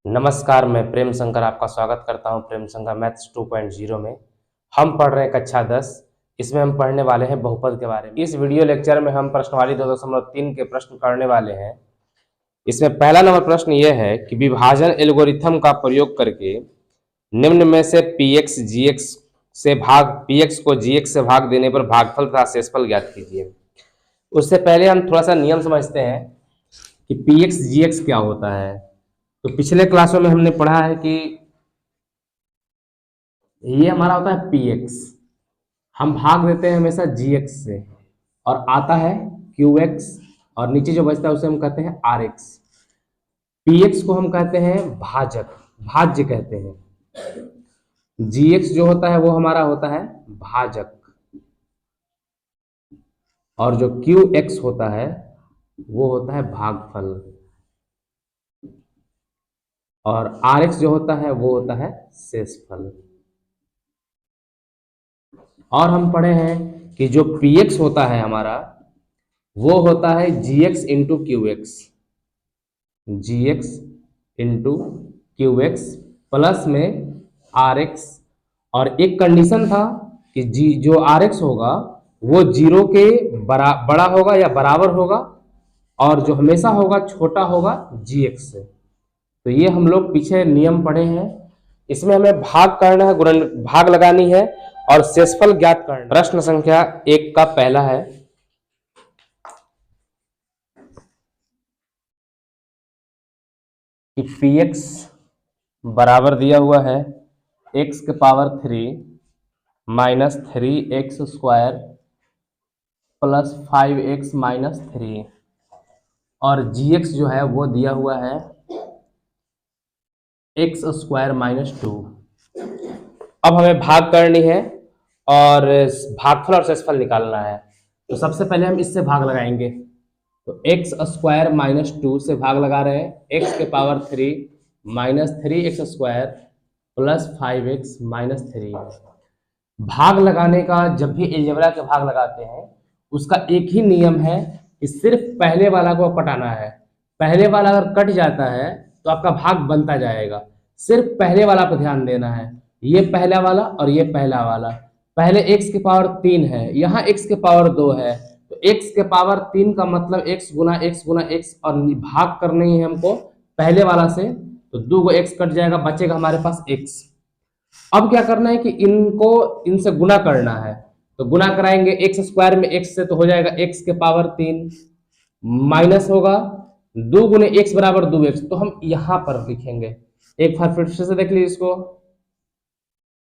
नमस्कार, मैं प्रेम शंकर आपका स्वागत करता हूं प्रेम शंकर मैथ्स 2.0 में। हम पढ़ रहे हैं कक्षा 10। इसमें हम पढ़ने वाले हैं बहुपद के बारे में। इस वीडियो लेक्चर में हम प्रश्नवाली 2.3 के प्रश्न करने वाले हैं। इसमें पहला नंबर प्रश्न यह है कि विभाजन एल्गोरिथम का प्रयोग करके निम्न में से px को gx से भाग देने पर भागफल तथा शेषफल ज्ञात कीजिए। उससे पहले हम थोड़ा सा नियम समझते हैं कि px gx क्या होता है। तो पिछले क्लासों में हमने पढ़ा है कि ये हमारा होता है px, हम भाग देते हैं हमेशा gx से और आता है qx और नीचे जो बचता है उसे हम कहते हैं rx। px को हम कहते हैं भाजक, भाज्य कहते हैं। gx जो होता है वो हमारा होता है भाजक और जो qx होता है वो होता है भागफल और rx जो होता है वो होता है शेषफल। और हम पढ़े हैं कि जो px होता है हमारा वो होता है gx into qx, gx into qx plus में rx। और एक कंडीशन था कि जो rx होगा वो 0 के बड़ा होगा या बराबर होगा और जो हमेशा होगा छोटा होगा gx से। तो ये हम लोग पीछे नियम पढ़े हैं। इसमें हमें भाग करना है, भाग लगानी है और शेषफल ज्ञात करना। प्रश्न संख्या 1 का पहला है कि px बराबर दिया हुआ है x के power 3 minus 3x square plus 5x minus 3 और gx जो है वो दिया हुआ है x स्क्वायर माइनस 2। अब हमें भाग करनी है और भागफल और शेषफल निकालना है। तो सबसे पहले हम इससे भाग लगाएंगे। तो x स्क्वायर माइनस 2 से भाग लगा रहे हैं, x के power 3 minus 3x square plus 5x minus 3। भाग लगाने का जब भी अलजेब्रा के भाग लगाते हैं उसका एक ही नियम है कि सिर्फ पहले वाला को कटाना है। पहले वाला अगर कट जाता है तो आपका भाग बनता जाएगा। सिर्फ पहले वाला पर ध्यान देना है, ये पहला वाला और ये पहला वाला। पहले x के पावर 3 है, यहाँ x के पावर 2 है, तो x के पावर 3 का मतलब x गुना x और भाग करनी है हमको पहले वाला से। तो 2 को x कट जाएगा, बचेगा हमारे पास x। अब क्या करना है कि इनसे गुना करना है। तो गुना कराएंगे x स्क्वायर में x से, तो हो जाएगा x के पावर 3 माइनस होगा 2 गुने x बराबर 2x। तो हम यहां पर लिखेंगे, एक बार फिर से देख लीजिए इसको,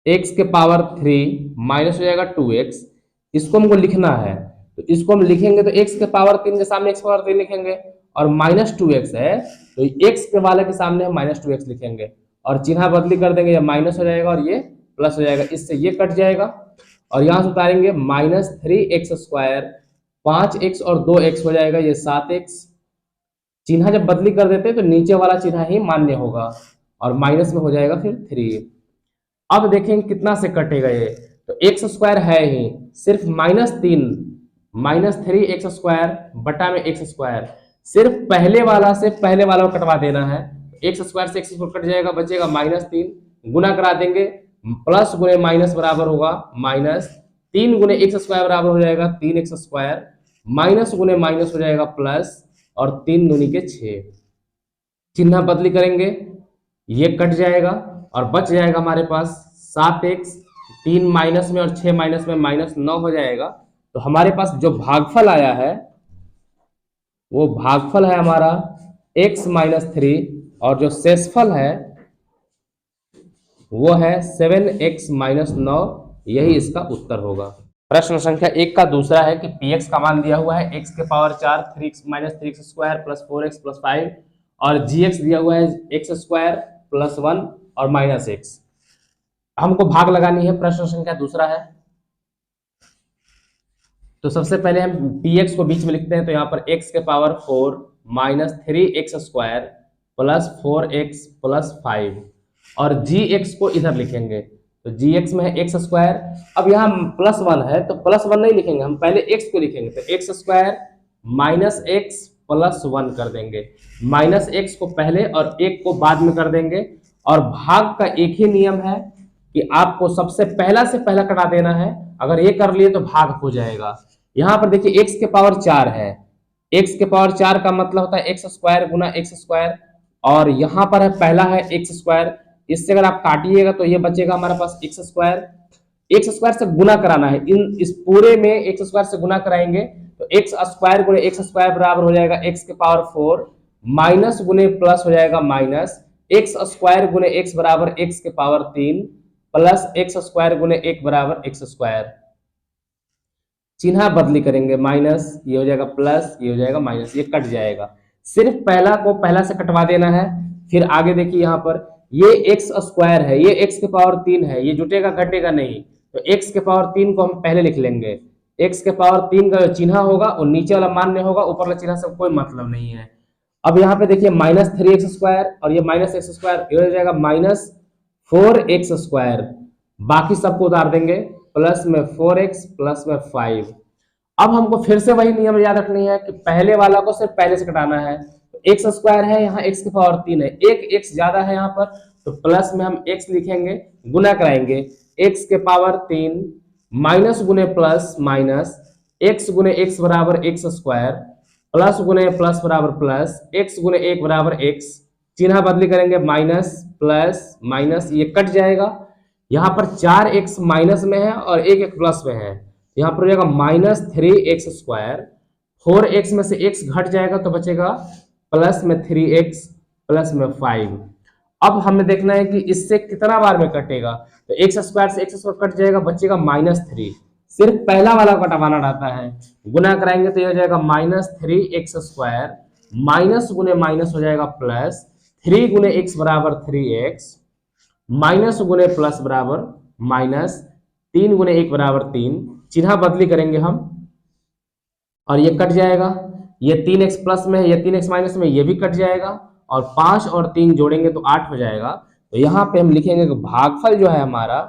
x के पावर 3 माइनस हो जाएगा 2x। इसको हमको लिखना है तो इसको हम लिखेंगे तो x के पावर 3 के सामने x पावर 3 लिखेंगे और माइनस 2x है तो x के वाले के सामने हम माइनस 2x लिखेंगे और चिन्ह बदली कर देंगे, ये माइनस हो जाएगा और ये प्लस हो जाएगा। इससे ये कट जाएगा और यहां से उतारेंगे माइनस 3x स्क्वायर 5x और 2x हो जाएगा, ये 7x। चिन्ह जब बदली कर देते हैं तो नीचे वाला चिन्ह ही मान्य होगा और माइनस में हो जाएगा फिर 3। अब देखेंगे कितना से कटेगा ये, तो x स्क्वायर है ही, सिर्फ -3 माइनस 3x स्क्वायर बटा में x स्क्वायर। सिर्फ पहले वाला से पहले वाला को कटवा देना है। x स्क्वायर से x स्क्वायर कट जाएगा, बचेगा -3। गुना करा देंगे, प्लस गुने माइनस बराबर होगा माइनस, 3 गुने x स्क्वायर बराबर हो जाएगा 3x स्क्वायर, माइनस गुने माइनस हो जाएगा प्लस और 3 दूनी के 6। चिन्ह बदली करेंगे, ये कट जाएगा और बच जाएगा हमारे पास 7x, 3 माइनस में और 6 माइनस में माइनस 9 हो जाएगा। तो हमारे पास जो भागफल आया है वो भागफल है हमारा x माइनस 3 और जो शेषफल है वो है 7x माइनस 9। यही इसका उत्तर होगा। प्रश्न संख्या 1 का दूसरा है कि px का मान दिया हुआ है x के power 4 3x minus 3x square plus 4x plus 5 और gx दिया हुआ है x स्क्वायर प्लस 1 और माइनस x। हमको भाग लगानी है। प्रश्न संख्या दूसरा है तो सबसे पहले हम px को बीच में लिखते हैं। तो यहाँ पर x के power 4 minus 3x square plus 4x plus 5 और gx को इधर लिखेंगे। तो gx में है x स्क्वायर। अब यहाँ +1 है तो +1 नहीं लिखेंगे, हम पहले x को लिखेंगे। तो x स्क्वायर माइनस x +1 कर देंगे। -x को पहले और 1 को बाद में कर देंगे। और भाग का एक ही नियम है कि आपको सबसे पहला से पहला कटा देना है। अगर ये कर लिए तो भाग हो जाएगा। यहां पर देखिए x के पावर 4 है। x के पावर 4 का मतलब होता है एक्स स्क्वायर गुना एक्स स्क्वायर, और यहां पर है पहला है एक्स स्क्वायर। इससे अगर आप काटिएगा तो ये बचेगा हमारे पास एक्स स्क्वायर। एक्स स्क्वायर से गुना कराना है, इस पूरे में एक्स स्क्वायर से गुना कराएंगे तो एक्स स्क्वायर गुणे एक्स स्क्वायर बराबर हो जाएगा एक्स के पावर 4 माइनस गुणे प्लस हो जाएगा माइनस एक्स स्क्वायर गुणे एक्स बराबर एक्स के पावर 3 प्लस एक्स स्क्वायर गुणे एक बराबर एक्स स्क्वायर। चिन्ह बदली करेंगे, माइनस ये हो जाएगा प्लस, ये हो जाएगा माइनस, ये कट जाएगा। सिर्फ पहला को पहला से कटवा देना है। फिर आगे देखिए यहाँ पर ये एक्स स्क्वायर है, ये एक्स के पावर 3 है, ये जुटेगा घटेगा नहीं, तो एक्स के पावर 3 को हम पहले लिख लेंगे। एक्स के पावर 3 का जो चिन्ह होगा और नीचे वाला मान्य होगा, ऊपर वाला चिन्ह से कोई मतलब नहीं है। अब यहाँ पे देखिए -3x² और ये -x², ये हो जाएगा -4x²। बाकी सबको उतार देंगे, प्लस में 4x प्लस में 5। अब हमको फिर से वही नियम याद रखनी है कि पहले वाला को सिर्फ पहले से घटाना है। तो x² है, यहाँ x के पावर 3 है, एक x ज्यादा है यहाँ पर, तो प्लस में हम x लिखेंगे, गुना कराएंगे x के पावर 3 माइनस गुने प्लस माइनस x गुने x बराबर x² प्लस गुने प्लस बराबर प्लस x गुने 1 बराबर x। चिन्ह बदली करेंगे, माइनस प्लस माइनस, ये कट जाएगा। यहाँ पर 4x माइनस में है और 1 प्लस में है, यहाँ पर हो जाएगा -3x²। 4x में से x घट जाएगा तो बचेगा प्लस में 3x प्लस में 5। अब हमें देखना है कि इससे कितना बार में कटेगा, तो x² से x² कट जाएगा, बचेगा -3। सिर्फ पहला वाला कटवाना रहता है। गुना कराएंगे तो ये हो जाएगा -3x² माइनस गुने माइनस हो जाएगा प्लस 3 गुने x बराबर 3x माइनस गुने प्लस बराबर माइनस 3 गुने 1 बराबर 3। चिन्ह बदली करेंगे हम और ये कट जाएगा, ये 3x प्लस में है, ये 3x माइनस में, ये भी कट जाएगा और 5 और 3 जोड़ेंगे तो 8 हो जाएगा। तो यहाँ पे हम लिखेंगे कि भागफल जो है हमारा,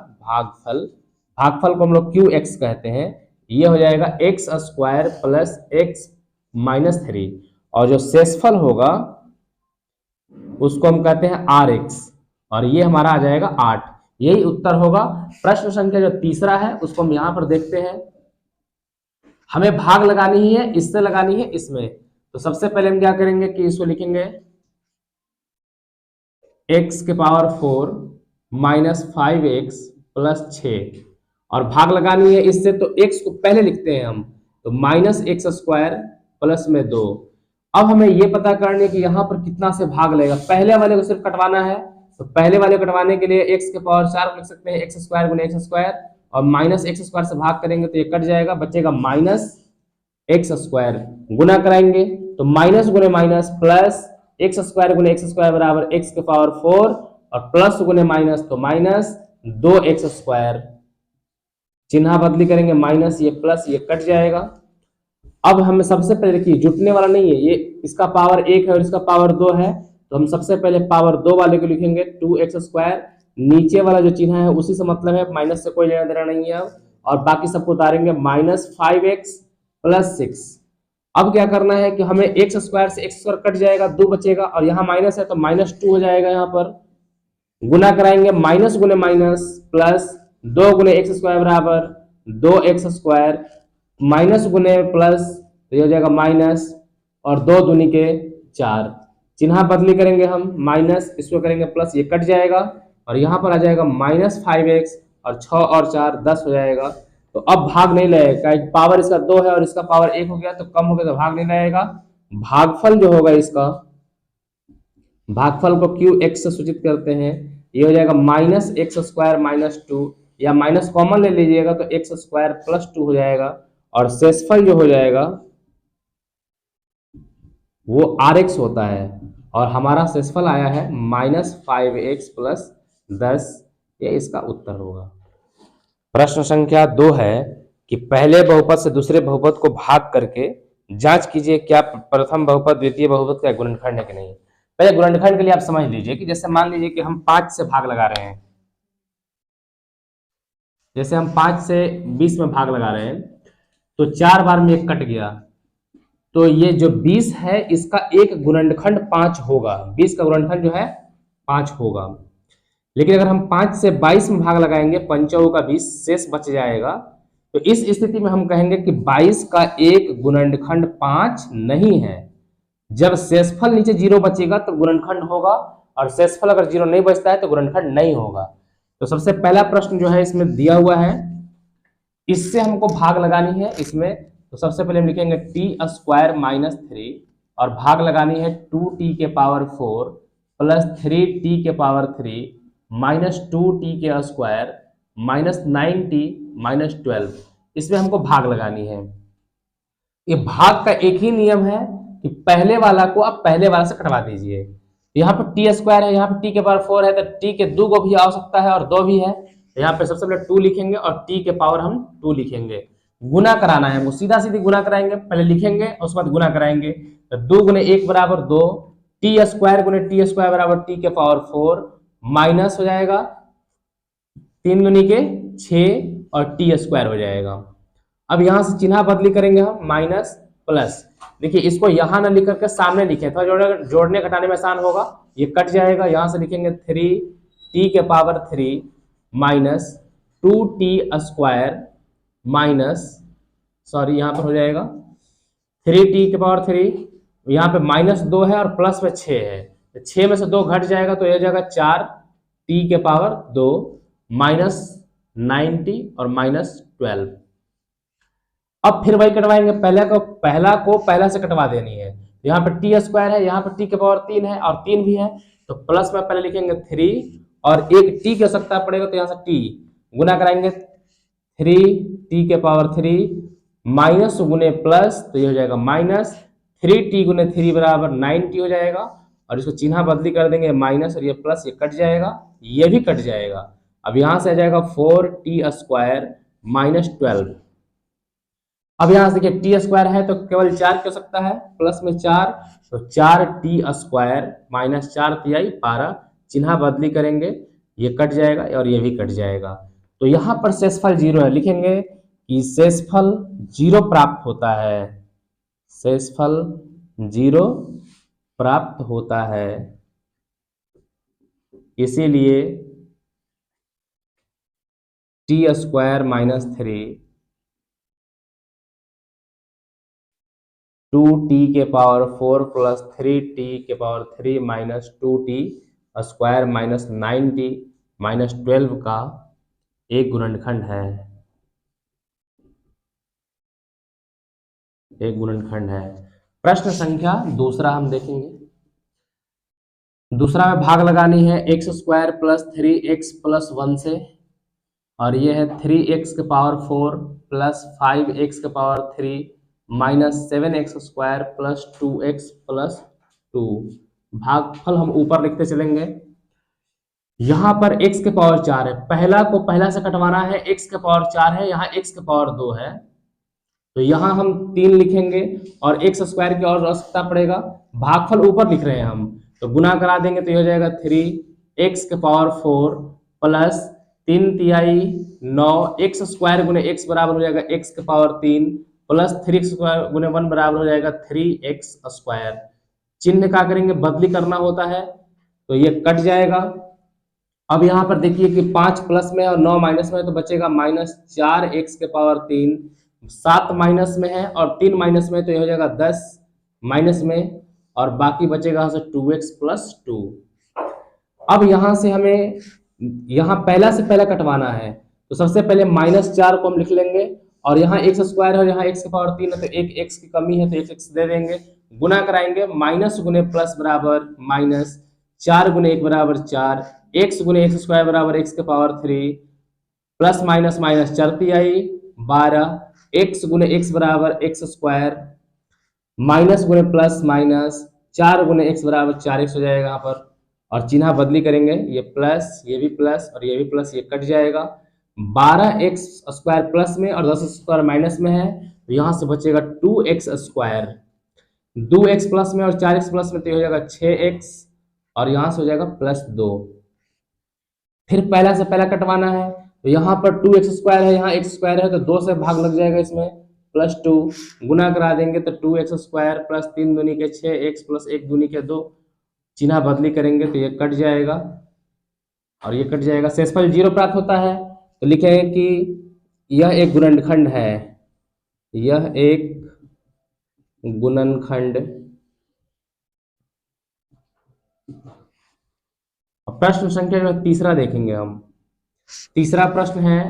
भागफल को हम लोग qx कहते हैं, ये हो जाएगा x² प्लस x -3, और जो शेषफल होगा उसको हम कहते हैं rx, और ये हमारा आ जाएगा 8। यही उत्तर होगा। प्रश्न संख्या जो तीसरा है उसको हम यहां पर देखते हैं। हमें भाग लगानी ही है, इससे लगानी है इसमें। तो सबसे पहले हम क्या करेंगे कि इसको लिखेंगे x के पावर 4 माइनस 5x प्लस 6, और भाग लगानी है इससे, तो x को पहले लिखते हैं हम, तो -x² प्लस में 2। अब हमें ये पता करना है कि यहाँ पर कितना से भाग लेगा। पहले वाले को सिर्फ कटवाना है, तो पहले वाले कटवाने के लिए x के पावर 4 लिख सकते हैं, x² गुने x² और -x² से भाग करेंगे तो ये कट जाएगा, बचेगा -x²। गुना कराएंगे तो माइनस गुने माइनस प्लस x² गुने x² बराबर x के पावर 4 और प्लस गुने माइनस तो माइनस 2x²। चिन्ह बदली करेंगे, माइनस ये प्लस, ये कट जाएगा। अब हमें सबसे पहले देखिए जुटने वाला नहीं है, ये इसका पावर 1 है और इसका पावर 2 है, तो हम सबसे पहले पावर 2 वाले को लिखेंगे 2x²। नीचे वाला जो चिन्ह है उसी से मतलब है, माइनस से कोई लेना देना नहीं है। और बाकी सबको उतारेंगे, -5x प्लस 6। अब क्या करना है कि हमें x² से x² कट जाएगा, 2 बचेगा, और यहाँ माइनस है तो -2 हो जाएगा। यहाँ पर गुना कराएंगे, माइनस गुने माइनस प्लस 2 गुने x² बराबर 2x², माइनस गुने प्लस तो ये हो जाएगा माइनस, और 2 दूनी के 4। चिन्ह बदली करेंगे हम, माइनस इसको करेंगे प्लस, ये कट जाएगा, और यहाँ पर आ जाएगा -5x और 6 और 4 10 हो जाएगा। तो अब भाग नहीं लगेगा, पावर इसका 2 है और इसका पावर 1 हो गया तो कम हो गया, तो भाग नहीं लगेगा। भागफल जो होगा इसका, भागफल को qx से सूचित करते हैं, ये हो जाएगा -x² -2, या माइनस कॉमन ले लीजिएगा तो x² प्लस 2 हो जाएगा, और शेषफल जो हो जाएगा वो rx होता है, और हमारा शेषफल आया है -5x प्लस 10। ये इसका उत्तर होगा। प्रश्न संख्या 2 है कि पहले बहुपद से दूसरे बहुपद को भाग करके जांच कीजिए क्या प्रथम बहुपद द्वितीय बहुपद का गुणनखंड है कि नहीं। पहले गुणनखंड के लिए आप समझ लीजिए कि जैसे मान लीजिए कि हम 5 से भाग लगा रहे हैं, जैसे हम 5 से 20 में भाग लगा रहे हैं, तो 4 बार में 1 कट गया, तो ये जो 20 है इसका एक गुणनखंड 5 होगा, 20 का गुणनखंड जो है 5 होगा। लेकिन अगर हम 5 से 22 में भाग लगाएंगे, 5 का 20 शेष बच जाएगा। तो इस स्थिति में हम कहेंगे कि 22 का एक गुणनखंड 5 नहीं है। जब शेषफल नीचे 0 बचेगा तो गुणनखंड होगा, और शेषफल अगर 0 नहीं बचता है तो गुणनखंड नहीं होगा। तो सबसे पहला प्रश्न जो है इसमें दिया हुआ है, इससे हमको भाग लगानी है इसमें। तो सबसे पहले हम लिखेंगे t² माइनस 3 और भाग लगानी है 2t के पावर 4 प्लस 3t के पावर 3 माइनस 2t के स्क्वायर माइनस 9t माइनस 12। इसमें हमको भाग लगानी है। ये भाग का एक ही नियम है कि पहले वाला को आप पहले वाला से कटवा दीजिए। यहाँ पर t² है, यहाँ पर t के पावर 4 है, तो t के 2 को भी आ सकता है और 2 भी है। यहाँ पे सबसे पहले 2 लिखेंगे और t के पावर हम 2 लिखेंगे। गुना कराना है हमको, सीधा सीधी गुना कराएंगे, पहले लिखेंगे और उसके बाद गुना कराएंगे। तो 2 गुने 1 बराबर 2, t² गुने t² बराबर t के पावर 4 माइनस हो जाएगा 3 गुनी के 6 और t² हो जाएगा। अब यहां से चिन्ह बदली करेंगे हम, माइनस प्लस। देखिए इसको यहां ना लिख करके सामने लिखे तो जोड़ने घटाने में आसान होगा, ये कट जाएगा। यहां से लिखेंगे 3t के power 3 minus 2t² minus, sorry यहाँ पर हो जाएगा 3t के पावर 3, यहाँ पे माइनस 2 है और प्लस में 6 है, तो 6 में से 2 घट जाएगा तो यह जाएगा 4t के पावर 2 माइनस 9t और माइनस 12। अब फिर वही कटवाएंगे, पहला को पहला से कटवा देनी है। यहाँ पे t² है, यहाँ पे t के पावर 3 है और 3 भी है, तो प्लस में पहले लिखेंगे 3 और एक t की आवश्यकता पड़ेगा, तो यहाँ से t गुना कराएंगे 3t के पावर 3 माइनस गुने प्लस, तो ये हो जाएगा माइनस 3t गुने 3 बराबर 9t हो जाएगा। और इसको चिन्ह बदली कर देंगे, माइनस और ये प्लस, ये कट जाएगा, ये भी कट जाएगा। अब यहां से आ जाएगा 4t² माइनस 12। अब यहां से देखिए t² है तो केवल 4 की हो सकता है, प्लस में 4, तो 4t² माइनस 4ti 12, चिन्ह बदली करेंगे, ये कट जाएगा और ये भी कट जाएगा। तो यहां पर शेषफल 0 है, लिखेंगे कि शेषफल 0 प्राप्त होता है, शेषफल 0 प्राप्त होता है, इसीलिए t² माइनस 3 2t के पावर 4 प्लस 3t के power 3 minus 2t² minus 9t minus 12 का एक गुणनखंड है, एक गुणनखंड है। प्रश्न संख्या दूसरा हम देखेंगे। दूसरा में भाग लगानी है x² प्लस 3x प्लस 1 से, और ये है 3x के पावर 4 प्लस 5x के power 3 minus 7x² plus 2x plus 2। भागफल हम ऊपर लिखते चलेंगे। यहां पर x के पावर 4 है, पहला को पहला से कटवाना है, x के पावर 4 है, यहाँ x के पावर 2 है, तो यहां हम 3 लिखेंगे और x² की और आवश्यकता पड़ेगा। भागफल ऊपर लिख रहे हैं हम, तो गुना करा देंगे तो ये हो जाएगा 3x के पावर 4 प्लस 3ti 9 x² गुने x बराबर हो जाएगा x के पावर 3 प्लस 3x² गुने 1 बराबर हो जाएगा 3x²। चिन्ह क्या करेंगे, बदली करना होता है, तो ये कट जाएगा। अब यहाँ पर देखिए कि 5 प्लस में और 9 माइनस में है, तो बचेगा माइनस 4x के पावर 3, 7 माइनस में है और 3 माइनस में, तो ये हो जाएगा 10 माइनस में, और बाकी बचेगा 2x प्लस 2। अब यहाँ से हमें यहाँ पहला से पहला कटवाना है, तो सबसे पहले -4 को हम लिख लेंगे, और यहाँ x² है और यहाँ x के पावर 3 है, तो एक x की कमी है तो एक x दे देंगे। गुना कराएंगे, माइनस गुने प्लस बराबर माइनस, 4 गुने 1 बराबर 4, x गुने x² बराबर x के power 3 plus minus minus 4ti 12, x गुने x बराबर x² माइनस गुने प्लस माइनस 4 गुने x बराबर 4x हो जाएगा यहाँ पर, और चिन्ह बदली करेंगे, ये प्लस, ये भी प्लस और ये भी प्लस, ये कट जाएगा। 12x² प्लस में और 10x² माइनस में है, तो यहाँ से बचेगा 2x², 2x प्लस में और 4x प्लस में, तो हो जाएगा 6x, और यहाँ से हो जाएगा प्लस 2। फिर पहला से पहला कटवाना है, तो यहाँ पर 2x² है, यहाँ x² है, तो 2 से भाग लग जाएगा इसमें, प्लस 2 गुना करा देंगे तो 2x स्क्वायर प्लस 3 दूनी के 6x प्लस 1 दूनी के 2, चिन्ह बदली करेंगे तो ये कट जाएगा और ये कट जाएगा, शेषफल 0 प्राप्त होता है। तो लिखेंगे कि यह एक गुणनखंड है, यह एक गुणनखंड। प्रश्न संख्या जो तीसरा देखेंगे हम। तीसरा प्रश्न है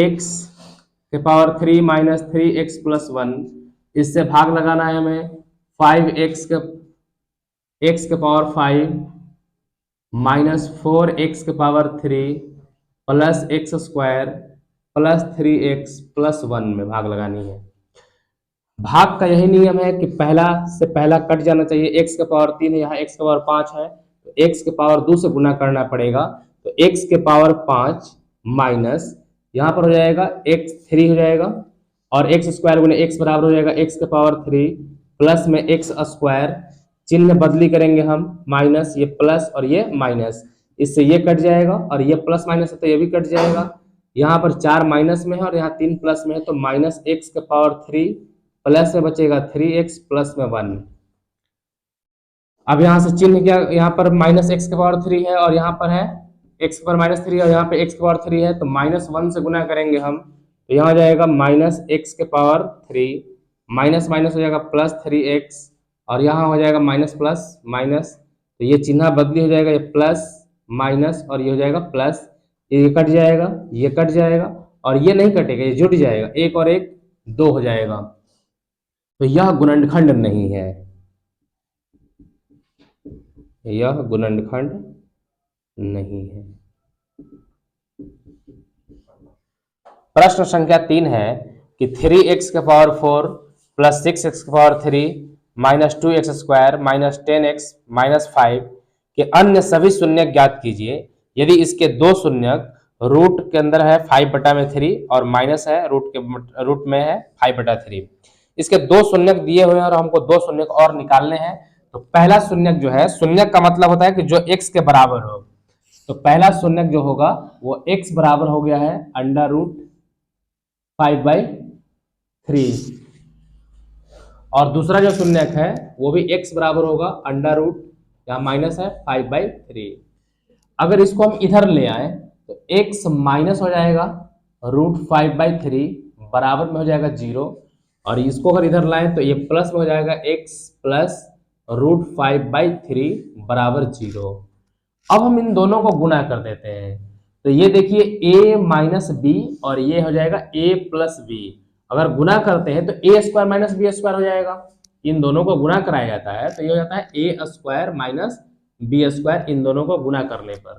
x के पावर 3 माइनस 3x प्लस 1, इससे भाग लगाना है हमें 5x के पावर 5 माइनस 4x के power 3 plus x square plus 3x plus 1 में भाग लगानी है। भाग का यही नियम है कि पहला से पहला कट जाना चाहिए। x के पावर 3 है, यहाँ x के पावर 5 है तो x के पावर 2 से गुना करना पड़ेगा, तो x के पावर 5 माइनस यहाँ पर हो जाएगा x 3 हो जाएगा और x स्क्वायर गुने x बराबर हो जाएगा x के पावर 3 प्लस में x स्क्वायर, चिन्ह बदली करेंगे हम, माइनस ये प्लस और ये माइनस, इससे ये कट जाएगा और ये प्लस माइनस है तो ये भी कट जाएगा। यहाँ पर 4 माइनस में है और यहाँ 3 प्लस में है तो माइनस x के पावर 3 प्लस में बचेगा 3x प्लस में 1। अब यहाँ से चिन्ह क्या, यहाँ पर माइनस x के पावर 3 है और यहाँ पर है x के पावर माइनस 3 और यहाँ पे x के पावर 3 है तो माइनस 1 से गुना करेंगे हम, तो यहाँ जाएगा माइनस x के पावर 3, माइनस माइनस हो जाएगा प्लस 3x और यहाँ हो जाएगा माइनस प्लस माइनस, तो ये चिन्ह बदली हो जाएगा, ये प्लस माइनस और ये हो जाएगा प्लस, ये कट जाएगा, ये कट जाएगा और ये नहीं कटेगा, ये जुड़ जाएगा, 1 और 1 2 हो जाएगा। तो यह गुणनखंड नहीं है, यह गुणनखंड नहीं है। प्रश्न संख्या 3 है कि 3x के पावर 4 प्लस 6x के power 3 minus 2x square minus 10x minus 5 के अन्य सभी शून्यक ज्ञात कीजिए यदि इसके दो शून्यक रूट के अंदर है 5/3 और माइनस है रूट में है 5/3। इसके दो शून्यक दिए हुए हैं और हमको दो शून्यक और निकालने हैं। तो पहला शून्यक जो है, शून्यक का मतलब होता है कि जो x के बराबर हो, तो पहला शून्यक जो होगा वो x बराबर हो गया है √5/3 और दूसरा जो शून्यक है वो भी x बराबर होगा यहाँ माइनस है 5/3। अगर इसको हम इधर ले आए तो x माइनस हो जाएगा √5/3 बराबर में हो जाएगा 0 और इसको अगर इधर लाएं तो ये प्लस में हो जाएगा x प्लस √5/3 बराबर 0। अब हम इन दोनों को गुना कर देते हैं तो ये देखिए a माइनस बी और ये हो जाएगा a प्लस बी। अगर गुना करते हैं तो a square minus B square हो जाएगा, इन दोनों को गुना कराया जाता है तो ये हो जाता है a square minus B square, इन दोनों को गुना करने पर।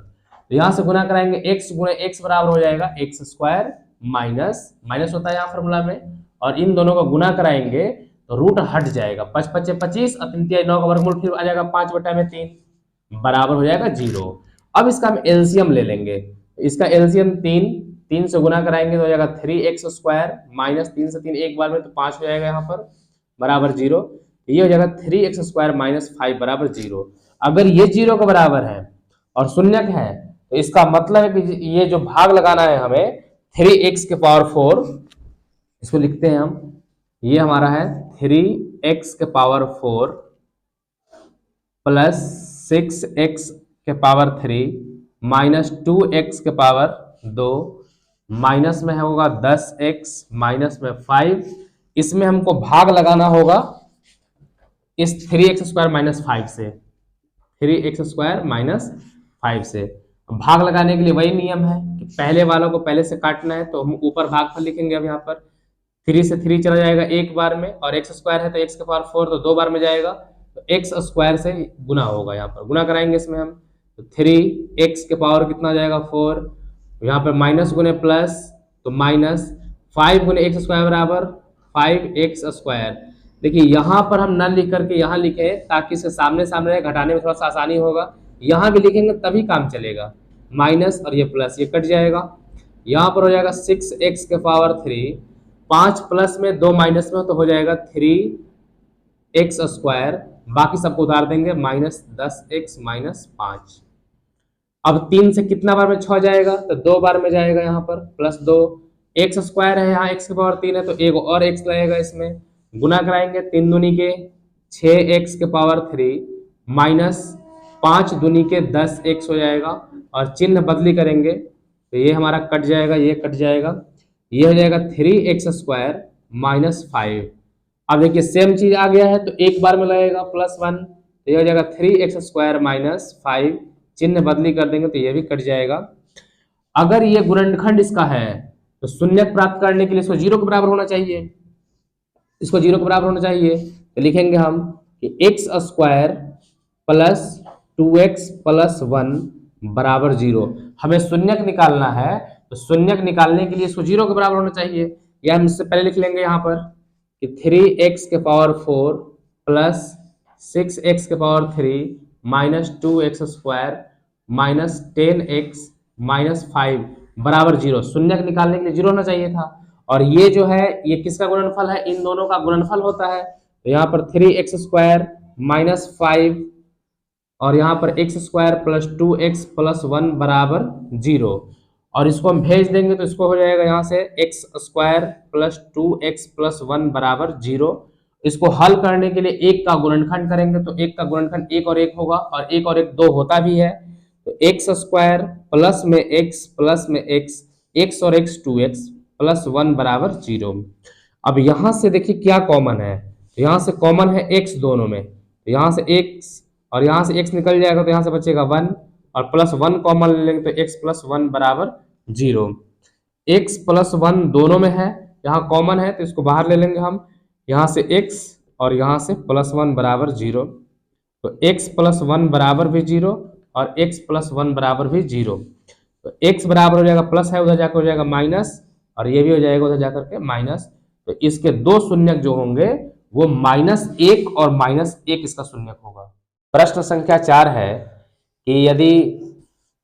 तो यहाँ से गुना कराएंगे x गुणे x बराबर हो जाएगा x स्क्वायर माइनस माइनस होता है यहाँ फॉर्मूला में, और इन दोनों को गुना कराएंगे तो रूट हट जाएगा, 5 × 5 = 25 और 3 × 3 = 9 का वर्गमूल फिर आ जाएगा 5/3 बराबर हो जाएगा 0। अब इसका हम एलसीएम ले लेंगे, इसका एलसीएम 3 से गुना कराएंगे तो हो जाएगा 3x स्क्वायर माइनस 3 से 3 एक बार में तो 5 हो जाएगा यहाँ पर बराबर 0। ये हो जाएगा 3x स्क्वायर माइनस 5 बराबर 0। अगर ये 0 के बराबर है और शून्यक है तो इसका मतलब है कि ये जो भाग लगाना है हमें 3x के पावर 4, इसको लिखते हैं हम, ये हमारा है 3x के पावर 4 प्लस 6x के पावर 3 माइनस 2x के पावर 2 माइनस में होगा 10x माइनस में 5, इसमें हमको भाग लगाना होगा इस 3x स्क्वायर माइनस 5 से, 3x स्क्वायर माइनस 5 से। भाग लगाने के लिए वही नियम है कि पहले वालों को पहले से काटना है तो हम ऊपर भागफल लिखेंगे। अब यहाँ पर 3 से 3 चला जाएगा एक बार में और x स्क्वायर है तो x के पावर 4 तो 2 बार में जाएगा तो x स्क्वायर से गुना होगा, यहाँ पर गुना कराएंगे इसमें हम तो 3x के पावर कितना आ जाएगा 4, यहाँ पर माइनस गुने प्लस तो माइनस 5 गुने x स्क्वायर बराबर 5x स्क्वायर। देखिए यहाँ पर हम न लिख करके यहाँ लिखे ताकि इसे सामने सामने घटाने में थोड़ा सा आसानी होगा, यहाँ भी लिखेंगे तभी काम चलेगा, माइनस और ये प्लस ये कट जाएगा। यहाँ पर हो जाएगा 6x के पावर 3, 5 प्लस में 2 माइनस में तो हो जाएगा 3x स्क्वायर, बाकी सबको उतार देंगे माइनस 10x माइनस 5। अब 3 से कितना बार में 6 जाएगा तो 2 बार में जाएगा, यहाँ पर प्लस 2 एक्स स्क्वायर है, यहाँ एक्स की पावर 3 है तो एक और एक्स लगेगा, इसमें गुना कराएंगे 3 दूनी के 6x के पावर 3 माइनस 5 दूनी के 10x हो जाएगा, और चिन्ह बदली करेंगे तो ये हमारा कट जाएगा, ये कट जाएगा, ये हो जाएगा 3x स्क्वायर माइनस 5। अब देखिए सेम चीज आ गया है तो एक बार में लगेगा +1, तो ये हो जाएगा 3x स्क्वायर माइनस 5, चिन्ह बदली कर देंगे तो ये भी कट जाएगा। अगर ये गुणनखंड इसका है तो शून्यक प्राप्त करने के लिए इसको 0 के बराबर होना चाहिए, इसको 0 के बराबर होना चाहिए, तो लिखेंगे हम कि x square plus 2x plus 1 बराबर 0। हमें शून्यक निकालना है तो शून्यक निकालने के लिए इसको 0 के बराबर होना चाहिए, या हम इससे पहले लिख लेंगे यहाँ पर कि 3x के पावर 4 प्लस 6x के power 3 minus 2x square minus 10x minus 5 बराबर 0। शून्यक निकालने के लिए 0 होना चाहिए था, और ये जो है ये किसका गुणनफल है, इन दोनों का गुणनफल होता है, तो यहाँ पर 3x स्क्वायर माइनस 5 और यहाँ पर x square plus 2x plus 1 बराबर 0, और इसको हम भेज देंगे तो इसको हो जाएगा यहाँ से x square plus 2x plus 1 बराबर 0। इसको हल करने के लिए एक का गुणनखंड करेंगे तो एक का गुणनखंड 1 और 1 होगा, और 1 और 1 2 होता भी है, तो x स्क्वायर प्लस में x प्लस में x और x 2x प्लस 1 बराबर 0। अब यहाँ से देखिए क्या कॉमन है, तो यहाँ से कॉमन है x दोनों में, तो यहाँ से x और यहाँ से x निकल जाएगा तो यहाँ से बचेगा 1, और प्लस 1 कॉमन ले लेंगे तो x प्लस 1 बराबर 0। x प्लस 1 दोनों में है, यहाँ कॉमन है तो इसको बाहर ले लेंगे हम, यहाँ से x और यहाँ से प्लस 1 बराबर 0, तो x प्लस 1 बराबर भी 0 और x प्लस 1 बराबर भी 0, तो x बराबर हो जाएगा प्लस है, उधर जाकर हो जाएगा माइनस, और ये भी हो जाएगा उधर जाकर के माइनस, तो इसके दो शून्यक जो होंगे वो -1 और -1 इसका शून्यक होगा। प्रश्न संख्या 4 है कि यदि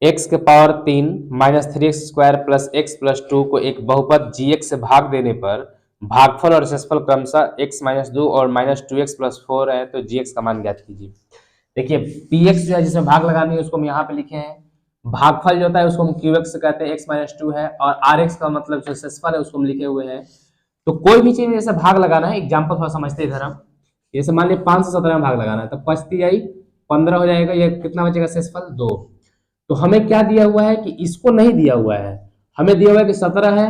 x के power 3 minus 3x square plus x plus 2 को एक बहुपद gx से भाग देने पर भागफल और शेषफल क्रमशः x माइनस 2 और माइनस 2x प्लस 4 है, तो gx का मान ज्ञात कीजिए। देखिए px जो है जिसमें भाग लगानी है उसको हम यहाँ पे लिखे हैं, भागफल जो होता है उसको हम qx से कहते हैं, x माइनस 2 है, और rx का मतलब जो शेषफल है उसको हम लिखे हुए हैं। तो कोई भी चीज में जैसे भाग लगाना है, एग्जाम्पल थोड़ा समझते इधर हम, जैसे मान लिया 5 से 17 में भाग लगाना है तो 5 × 3 = 15 हो जाएगा, ये कितना बचेगा शेषफल 2। तो हमें क्या दिया हुआ है कि इसको नहीं दिया हुआ है, हमें दिया हुआ है कि 17 है,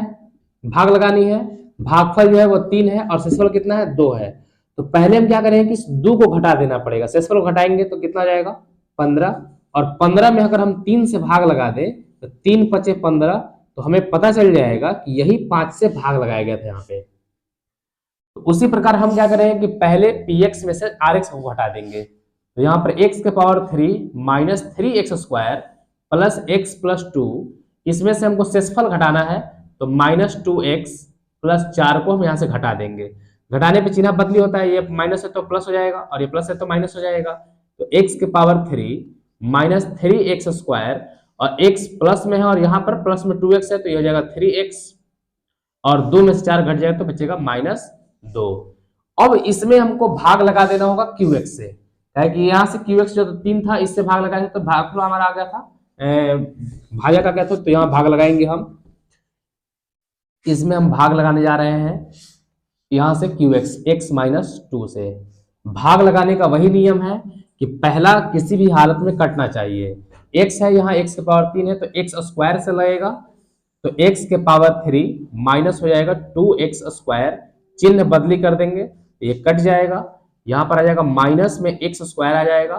भाग लगानी है, भागफल जो है वो 3 है और शेषफल कितना है 2 है। तो पहले हम क्या करेंगे कि इस 2 को घटा देना पड़ेगा, शेषफल को घटाएंगे तो कितना जाएगा 15, और 15 में अगर हम 3 से भाग लगा दें तो 3 × 5 = 15, तो हमें पता चल जाएगा कि यही 5 से भाग लगाया गया था यहाँ पे। तो उसी प्रकार हम क्या करेंगे कि पहले px में से rx को घटा देंगे, तो यहाँ पर x के power 3 minus 3x square plus x plus 2, इसमें से हमको शेषफल घटाना है तो माइनस 2x प्लस 4 को हम यहाँ से घटा देंगे। घटाने पे चिन्ह बदली होता है, ये माइनस है तो प्लस हो जाएगा और ये प्लस है तो माइनस हो जाएगा, तो x के पावर 3 माइनस 3x स्क्वायर, और x प्लस में है और यहाँ पर प्लस में 2x है तो ये हो जाएगा 3x, और 2 में से 4 घट जाएगा तो बचेगा -2। अब इसमें हमको भाग लगा देना होगा qx से, है कि यहाँ से qx जो 3 था इससे भाग लगाए तो भागफल हमारा आ गया था, भाजक आ गया था, तो यहाँ भाग लगाएंगे हम, इसमें हम भाग लगाने जा रहे हैं यहाँ से qx x माइनस 2 से। भाग लगाने का वही नियम है कि पहला किसी भी हालत में कटना चाहिए, x है यहाँ x के पावर 3 है तो x स्क्वायर से लगेगा, तो x के पावर 3 माइनस हो जाएगा 2x स्क्वायर, चिन्ह बदली कर देंगे तो ये कट जाएगा, यहाँ पर आ जाएगा माइनस में x स्क्वायर आ जाएगा,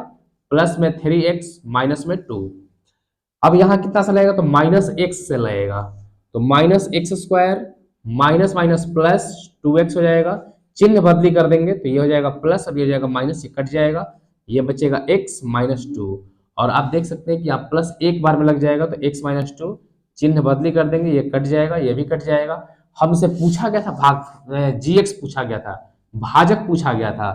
प्लस में 3x माइनस में 2। अब यहाँ कितना सा लगेगा तो माइनस x से लगेगा, तो minus x square minus minus plus 2x हो जाएगा, चिन्ह बदली कर देंगे तो ये हो जाएगा प्लस, अब ये हो जाएगा माइनस, ये कट जाएगा, ये बचेगा x माइनस 2, और आप देख सकते हैं कि आप प्लस एक बार में लग जाएगा तो x माइनस 2, चिन्ह बदली कर देंगे, ये कट जाएगा, ये भी कट जाएगा। हमसे पूछा गया था भाग gx पूछा गया था, भाजक पूछा गया था,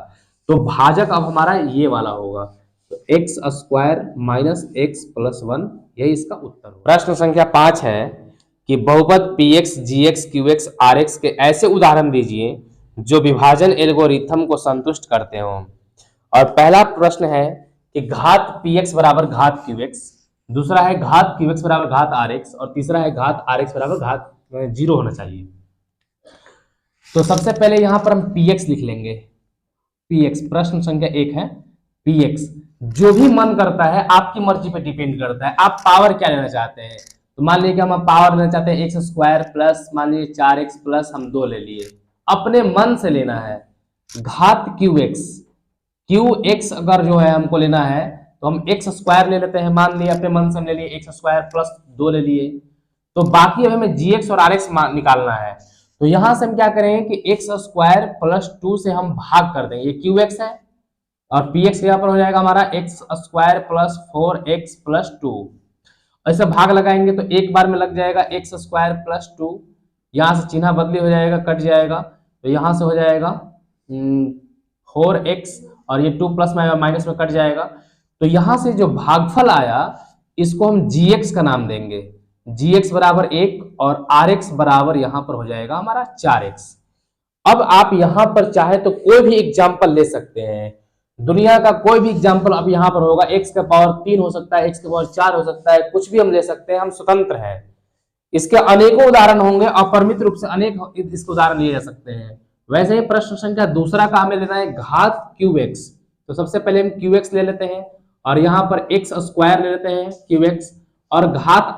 तो भाजक अब हमारा ये वाला होगा, तो x square minus x plus 1, यही इसका उत्तर होगा। प्रश्न संख्या 5 है कि बहुपद px gx qx rx के ऐसे उदाहरण दीजिए जो विभाजन एल्गोरिथम को संतुष्ट करते हो। और पहला प्रश्न है कि घात px बराबर घात qx, दूसरा है घात qx बराबर घात rx, और तीसरा है घात rx बराबर घात जीरो होना चाहिए। तो सबसे पहले यहां पर हम px लिख लेंगे। px प्रश्न संख्या 1 है px। जो भी मन करता है आपकी मर्जी पे डिपेंड करता है, आप पावर क्या लेना चाहते हैं। तो मान लीजिए कि हम पावर लेना चाहते हैं एक्स स्क्वायर प्लस मान लीजिए 4x प्लस हम 2 ले लिए, अपने मन से लेना है। घात qx अगर जो है हमको लेना है तो हम एक्स स्क्वायर ले लेते हैं, मान लिए अपने मन से हम ले लिए एक्स स्क्वायर प्लस 2 ले लिए। तो बाकी अब हमें gx और rx निकालना है। तो यहां से हम क्या करेंगे कि एक्स स्क्वायर प्लस 2 से हम भाग कर देंगे, ये qx है और px यहाँ पर हो जाएगा हमारा x square plus 4x plus 2। ऐसे भाग लगाएंगे तो एक बार में लग जाएगा एक्स स्क्वायर प्लस 2, यहाँ से चिन्ह बदली हो जाएगा, कट जाएगा। तो यहाँ से हो जाएगा 4x और ये 2 प्लस माइनस में कट जाएगा। तो यहाँ से जो भागफल आया इसको हम gx का नाम देंगे, gx बराबर 1 और rx बराबर यहाँ पर हो जाएगा हमारा 4x। अब आप यहाँ पर चाहे तो कोई भी एग्जाम्पल ले सकते हैं, दुनिया का कोई भी एग्जाम्पल अब यहाँ पर होगा, x का पावर 3 हो सकता है, x का पावर 4 हो सकता है, कुछ भी हम ले सकते हैं, हम स्वतंत्र हैं। इसके अनेकों उदाहरण होंगे, अपरिमित रूप से अनेक इसके उदाहरण लिए जा सकते हैं। वैसे ही प्रश्न संख्या दूसरा का हमें लेना है घात qx। तो सबसे पहले हम qx ले लेते हैं और यहाँ पर x स्क्वायर ले लेते हैं qx और घात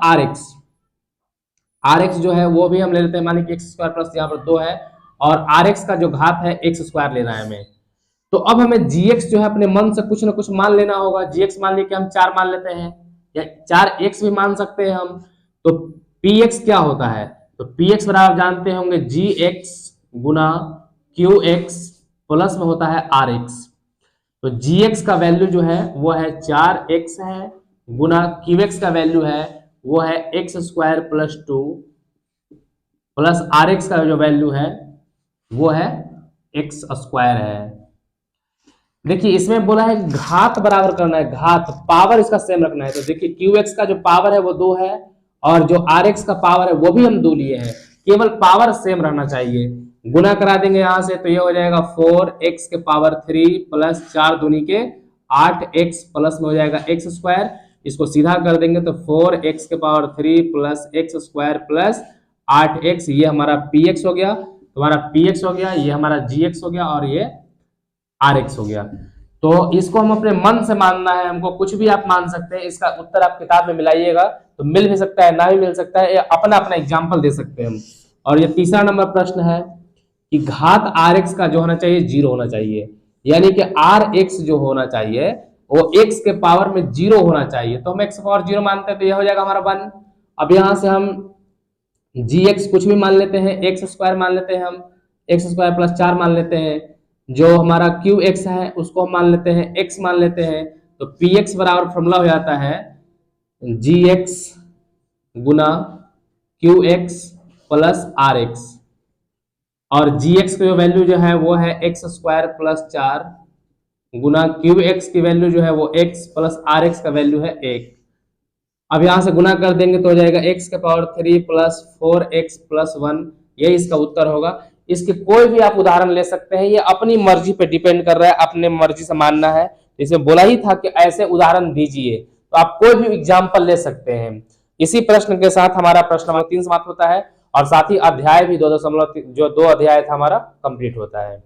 rx जो है वो भी हम ले लेते हैं, माने कि एक्स स्क्वायर प्लस यहाँ पर 2 है और rx का जो घात है x स्क्वायर लेना है हमें। तो अब हमें gx जो है अपने मन से कुछ ना कुछ मान लेना होगा। gx मान लिया कि हम 4 मान लेते हैं या 4x भी मान सकते हैं हम। तो px क्या होता है, तो px बराबर जानते होंगे gx गुना qx प्लस में होता है rx। तो gx का वैल्यू जो है वो है 4x है गुना qx का वैल्यू है वो है x square plus 2 plus rx का जो वैल्यू है वो है एक्स स्क्वायर है। देखिए इसमें बोला है घात बराबर करना है, घात पावर इसका सेम रखना है। तो देखिए qx का जो पावर है वो 2 है और जो rx का पावर है वो भी हम 2 लिए हैं, केवल पावर सेम रहना चाहिए। गुना करा देंगे यहां से तो ये हो जाएगा 4x के पावर 3 प्लस 4 दूनी के 8x प्लस में हो जाएगा एक्स स्क्वायर। इसको सीधा कर देंगे तो 4x के power 3 plus x square plus 8x, ये हमारा px हो गया, हमारा px हो गया, ये हमारा gx हो गया और ये rx हो गया। तो इसको हम अपने मन से मानना है, हमको कुछ भी आप मान सकते हैं। इसका उत्तर आप किताब में मिलाइएगा तो मिल भी सकता है, ना भी मिल सकता है, या अपना अपना एग्जाम्पल दे सकते हैं हम। और ये तीसरा नंबर प्रश्न है कि घात rx का जो होना चाहिए 0 होना चाहिए, यानी कि rx जो होना चाहिए वो x के पावर में 0 होना चाहिए। तो हम x पावर 0 मानते हैं तो यह हो जाएगा हमारा 1। अब यहां से हम gx कुछ भी मान लेते हैं, एक्स स्क्वायर मान लेते हैं, हम एक्स स्क्वायर प्लस 4 मान लेते हैं, जो हमारा qx है उसको हम मान लेते हैं x मान लेते हैं। तो px बराबर फॉर्मूला हो जाता है gx गुना qx प्लस rx और gx की वैल्यू जो है वो है एक्स स्क्वायर प्लस 4 गुना qx की वैल्यू जो है वो x प्लस rx का वैल्यू है 1। अब यहां से गुना कर देंगे तो हो जाएगा x के पावर 3 प्लस 4x प्लस 1, यही इसका उत्तर होगा। इसके कोई भी आप उदाहरण ले सकते हैं, ये अपनी मर्जी पे डिपेंड कर रहा है, अपने मर्जी से मानना है। इसमें बोला ही था कि ऐसे उदाहरण दीजिए, तो आप कोई भी एग्जाम्पल ले सकते हैं। इसी प्रश्न के साथ हमारा प्रश्न नंबर 3 समाप्त होता है और साथ ही अध्याय भी 2 अध्याय था हमारा कंप्लीट होता है।